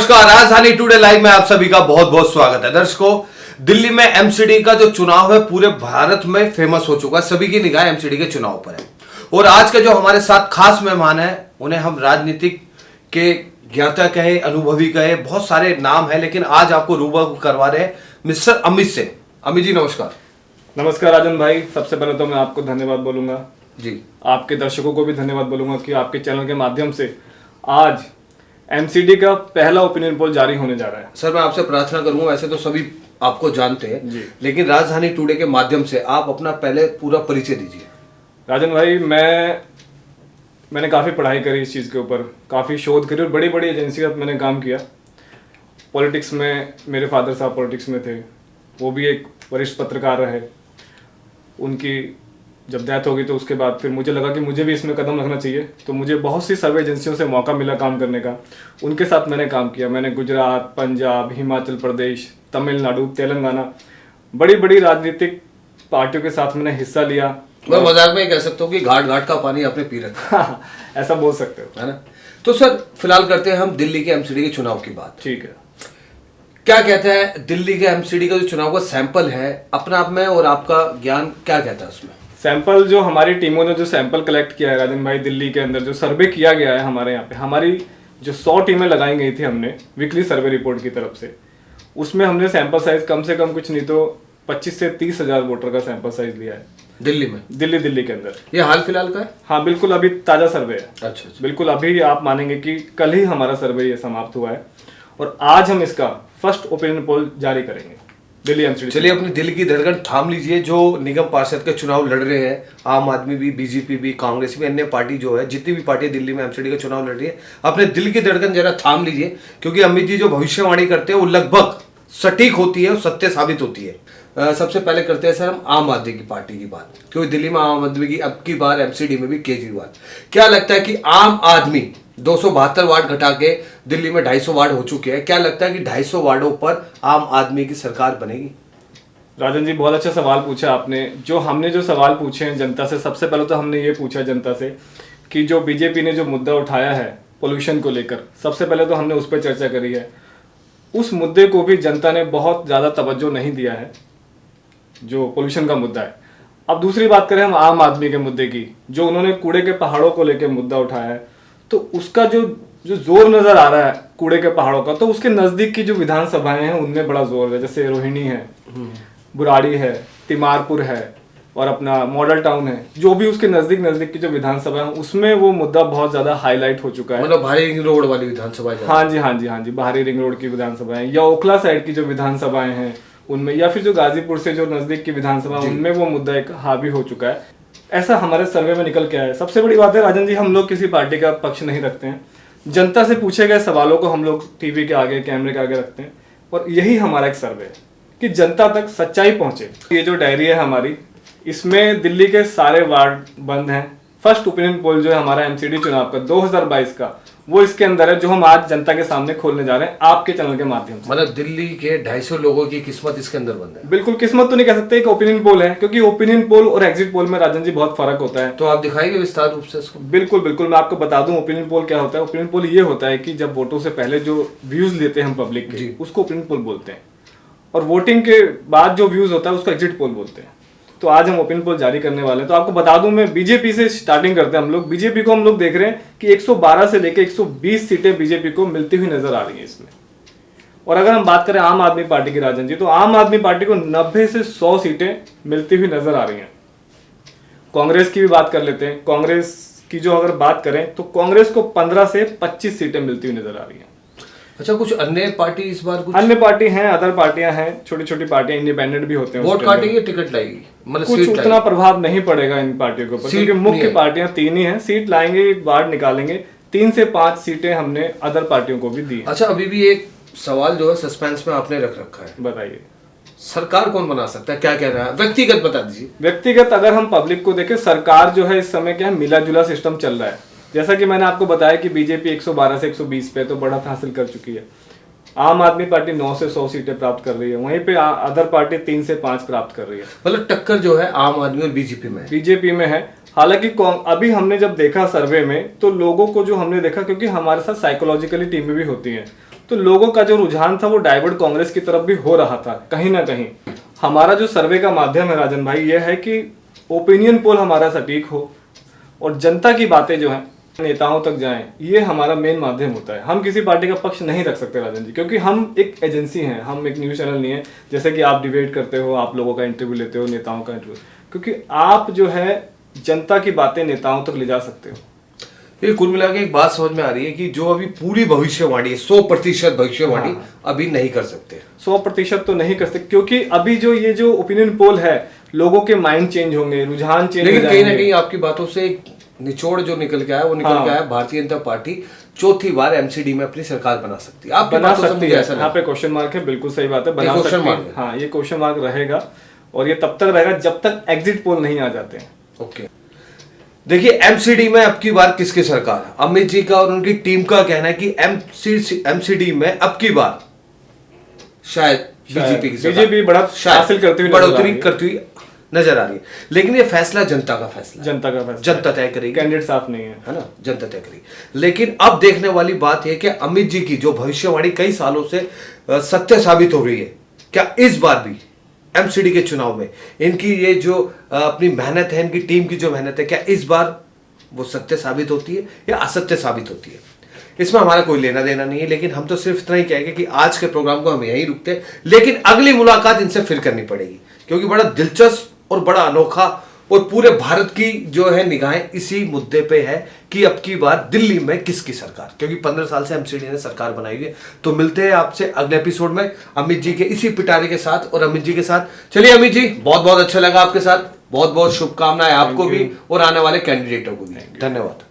नमस्कार, राजधानी today live में आप सभी का बहुत बहुत स्वागत है। दर्शकों, दिल्ली में एमसीडी का जो चुनाव है पूरे भारत में फेमस हो चुका है। सभी की निगाह एमसीडी के चुनाव पर है और आज के जो हमारे साथ खास मेहमान है उन्हें हम राजनीतिक के ज्ञाता कहे, अनुभवी कहे, बहुत सारे नाम है, लेकिन आज आपको रूबरू करवा रहे हैं मिस्टर अमित से। अमित जी नमस्कार। नमस्कार राजन भाई, सबसे पहले तो मैं आपको धन्यवाद बोलूंगा जी। आपके दर्शकों को भी धन्यवाद बोलूंगा कि आपके चैनल के माध्यम से आज एमसीडी का पहला ओपिनियन पोल जारी होने जा रहा है। सर मैं आपसे प्रार्थना करूंगा, वैसे तो सभी आपको जानते हैं जी, लेकिन राजधानी टुडे के माध्यम से आप अपना पहले पूरा परिचय दीजिए। राजन भाई, मैंने काफ़ी पढ़ाई करी इस चीज़ के ऊपर, काफ़ी शोध करी और बड़ी बड़ी एजेंसी में मैंने काम किया। पॉलिटिक्स में मेरे फादर साहब पॉलिटिक्स में थे, वो भी एक वरिष्ठ पत्रकार रहे। उनकी जब डेथ हो गई तो उसके बाद फिर मुझे लगा कि मुझे भी इसमें कदम रखना चाहिए, तो मुझे बहुत सी सर्वे एजेंसियों से मौका मिला काम करने का। उनके साथ मैंने काम किया। मैंने गुजरात, पंजाब, हिमाचल प्रदेश, तमिलनाडु, तेलंगाना, बड़ी बड़ी राजनीतिक पार्टियों के साथ मैंने हिस्सा लिया। मैं मजाक में कह सकता हूँ कि घाट घाट का पानी आपने पी रखा है। ऐसा बोल सकते हो, है ना। तो सर फिलहाल करते हैं हम दिल्ली के एमसीडी के चुनाव की बात। ठीक है। क्या कहता है दिल्ली के एमसीडी का जो चुनाव का सैंपल है अपने आप में, और आपका ज्ञान क्या कहता है उसमें? सैंपल जो हमारी टीमों ने जो सैंपल कलेक्ट किया है राजन भाई, दिल्ली के अंदर जो सर्वे किया गया है हमारे यहाँ पे, हमारी जो 100 टीमें लगाई गई थी हमने वीकली सर्वे रिपोर्ट की तरफ से, उसमें हमने सैंपल साइज कम से कम कुछ नहीं तो 25 से 30 हजार वोटर का सैंपल साइज लिया है दिल्ली में। दिल्ली के अंदर। ये हाल फिलहाल का है? हाँ बिल्कुल, अभी ताज़ा सर्वे है। अच्छा। बिल्कुल अभी आप मानेंगे कि कल ही हमारा सर्वे ये समाप्त हुआ है और आज हम इसका फर्स्ट ओपिनियन पोल जारी करेंगे दिल्ली एमसीडी। चलिए अपनी दिल की धड़कन थाम लीजिए। जो निगम पार्षद के चुनाव लड़ रहे हैं, आम आदमी भी, बीजेपी भी, कांग्रेस भी, अन्य पार्टी जो है, जितनी भी पार्टी दिल्ली में एमसीडी का चुनाव लड़ रही है, अपने दिल की धड़कन जरा थाम लीजिए, क्योंकि अमित जी जो भविष्यवाणी करते हैं वो लगभग सटीक होती है और सत्य साबित होती है। सबसे पहले करते हैं सर हम आम आदमी की पार्टी की बात, क्योंकि दिल्ली में आम आदमी की अब की बार एमसीडी में भी केजरीवाल। क्या लगता है कि आम आदमी 272 वार्ड घटा के दिल्ली में 250 वार्ड हो चुके हैं, क्या लगता है कि 250 वार्डों पर आम आदमी की सरकार बनेगी? राजन जी, बहुत अच्छा सवाल पूछा आपने। हमने जो सवाल पूछे हैं जनता से, सबसे पहले तो हमने ये पूछा जनता से कि जो बीजेपी ने जो मुद्दा उठाया है पोल्यूशन को लेकर, सबसे पहले तो हमने उस पर चर्चा करी है। उस मुद्दे को भी जनता ने बहुत ज़्यादा तवज्जो नहीं दिया है, जो पोल्यूशन का मुद्दा है। अब दूसरी बात करें हम आम आदमी के मुद्दे की, जो उन्होंने कूड़े के पहाड़ों को लेकर मुद्दा उठाया है, तो उसका जो जोर नजर आ रहा है कूड़े के पहाड़ों का, तो उसके नजदीक की जो विधानसभाएं हैं उनमें बड़ा जोर है। जैसे रोहिणी है, बुराड़ी है, तिमारपुर है और अपना मॉडल टाउन है, जो भी उसके नजदीक की जो विधानसभा है उसमें वो मुद्दा बहुत ज्यादा हाईलाइट हो चुका है। मतलब भारी रिंग रोड वाली विधानसभा? हाँ जी, बाहरी रिंग रोड की विधानसभाएं या ओखला साइड की जो विधानसभाएं हैं उनमें, या फिर जो गाजीपुर से जो नजदीक की विधानसभा उनमें वो मुद्दा एक हावी हो चुका है। ऐसा हमारे सर्वे में निकल के आया है। सबसे बड़ी बात है राजन जी, हम लोग किसी पार्टी का पक्ष नहीं रखते हैं। जनता से पूछे गए सवालों को हम लोग टीवी के आगे, कैमरे के आगे रखते हैं और यही हमारा एक सर्वे है कि जनता तक सच्चाई पहुंचे। ये जो डायरी है हमारी, इसमें दिल्ली के सारे वार्ड बंद हैं। फर्स्ट ओपिनियन पोल जो है हमारा एमसीडी चुनाव का 2022 का, वो इसके अंदर है, जो हम आज जनता के सामने खोलने जा रहे हैं आपके चैनल के माध्यम से। मतलब दिल्ली के 250 लोगों की किस्मत इसके अंदर बंद है? बिल्कुल, किस्मत तो नहीं कह सकते, एक ओपिनियन पोल है, क्योंकि ओपिनियन पोल और एग्जिट पोल में राजन जी बहुत फर्क होता है। तो आप दिखाएंगे विस्तार रूप से इसको? बिल्कुल, मैं आपको बता दूं ओपिनियन पोल क्या होता है। ओपिनियन पोल ये होता है कि जब वोटों से पहले जो व्यूज लेते हैं हम पब्लिक के, उसको ओपिनियन पोल बोलते हैं, और वोटिंग के बाद जो व्यूज होता है उसको एग्जिट पोल बोलते हैं। तो आज हम ओपिनियन पोल जारी करने वाले हैं। तो आपको बता दूं, मैं बीजेपी से स्टार्टिंग करते हैं हम लोग। बीजेपी को हम लोग देख रहे हैं कि 112 से लेकर 120 सीटें बीजेपी को मिलती हुई नजर आ रही हैं इसमें। और अगर हम बात करें आम आदमी पार्टी की राजन जी, तो आम आदमी पार्टी को 90 से 100 सीटें मिलती हुई नजर आ रही हैं। कांग्रेस की भी बात कर लेते हैं। कांग्रेस की जो अगर बात करें तो कांग्रेस को 15 से 25 सीटें मिलती हुई नजर आ रही हैं। अच्छा, कुछ अन्य पार्टी इस बार? कुछ अन्य पार्टी हैं, अदर पार्टियां हैं, छोटी छोटी पार्टियां, इंडिपेंडेंट भी होते हैं। वोट काटेगी, टिकट लाएगी, मतलब कुछ उतना प्रभाव नहीं पड़ेगा इन पार्टियों के ऊपर, क्योंकि मुख्य पार्टियां 3 ही हैं। सीट लाएंगे, वार्ड निकालेंगे, 3 से 5 सीटें हमने अदर पार्टियों को भी दी। अच्छा, अभी भी एक सवाल जो है सस्पेंस में आपने रख रखा है, बताइए सरकार कौन बना सकता है? क्या कह रहा है? व्यक्तिगत बता दीजिए। व्यक्तिगत अगर हम पब्लिक को देखें, सरकार जो है इस समय क्या है, मिला जुला सिस्टम चल रहा है। जैसा कि मैंने आपको बताया कि बीजेपी 112 से 120 पे तो बढ़त हासिल कर चुकी है। आम आदमी पार्टी 9 से 100 सीटें प्राप्त कर रही है, वहीं पे अदर पार्टी 3 से 5 प्राप्त कर रही है। मतलब टक्कर जो है आम आदमी और बीजेपी में है। हालांकि अभी हमने जब देखा सर्वे में, तो लोगों को जो हमने देखा, क्योंकि हमारे साथ साइकोलॉजिकली टीमें भी होती हैं, तो लोगों का जो रुझान था वो डाइवर्ट कांग्रेस की तरफ भी हो रहा था कहीं ना कहीं। हमारा जो सर्वे का माध्यम है राजन भाई, ये है कि ओपिनियन पोल हमारा सटीक हो और जनता की बातें जो हैं नेताओं तक जाएं, ये हमारा मेन माध्यम होता है। हम किसी पार्टी का पक्ष नहीं रख सकते राजन जी, क्योंकि हम एक एजेंसी हैं, हम एक न्यूज़ चैनल नहीं है। जैसे कि आप डिबेट करते हो, आप लोगों का इंटरव्यू लेते हो, नेताओं का इंटरव्यू, क्योंकि आप जो है जनता की बातें नेताओं तक ले जा सकते हो। ये कुल मिला के एक बात समझ में आ रही है कि जो अभी पूरी भविष्यवाणी 100% भविष्यवाणी अभी नहीं कर सकते। 100% तो नहीं कर सकते, क्योंकि अभी ये जो ओपिनियन पोल है, लोगों के माइंड चेंज होंगे, रुझान चेंज हो लेकिन कहीं ना जाएंगे। कहीं आपकी बातों से एक निचोड़ जो निकल के आया वो निकल के आया, भारतीय जनता पार्टी चौथी बार एमसीडी में अपनी सरकार बना सकती है। आपकी बना बातों से सकती मुझे है, ऐसा यहाँ लगता पे क्वेश्चन मार्क है, बिल्कुल सही बात है, बना क्वेश्चन सकती मार्क है। है। हाँ, ये क्वेश्चन मार्क रहेगा और ये तब तक रहेगा जब तक एग्जिट पोल नहीं आ जाते हैं। ओके, देखिए एमसीडी में अब की बार किसकी सरकार है? अमित जी का और उनकी टीम का कहना है कि एमसीडी में अब की बार शायद बीजेपी की सरकार, बीजेपी बढ़त हासिल करती हुई नजर आ बढ़ोतरी रही है। करती हुई नजर आ रही है। लेकिन ये फैसला जनता का फैसला है, जनता का फैसला, जनता तय करेगी, कैंडिडेट साफ नहीं है ना, जनता तय करेगी। लेकिन अब देखने वाली बात है कि अमित जी की जो भविष्यवाणी कई सालों से सत्य साबित हो रही है, क्या इस बार भी एमसीडी के चुनाव में इनकी ये जो अपनी मेहनत है, इनकी टीम की जो मेहनत है, क्या इस बार वो सत्य साबित होती है या असत्य साबित होती है? इसमें हमारा कोई लेना देना नहीं है। लेकिन हम तो सिर्फ इतना ही कहेंगे कि आज के प्रोग्राम को हम यहीं रुकते हैं, लेकिन अगली मुलाकात इनसे फिर करनी पड़ेगी, क्योंकि बड़ा दिलचस्प और बड़ा अनोखा और पूरे भारत की जो है निगाहें इसी मुद्दे पे है कि अब की बार दिल्ली में किसकी सरकार, क्योंकि 15 साल से एमसीडी ने सरकार बनाई हुई है। तो मिलते हैं आपसे अगले एपिसोड में अमित जी के इसी पिटारे के साथ और अमित जी के साथ। चलिए अमित जी, बहुत बहुत अच्छा लगा आपके साथ, बहुत बहुत शुभकामनाएं आपको भी और आने वाले कैंडिडेटों को भी। धन्यवाद।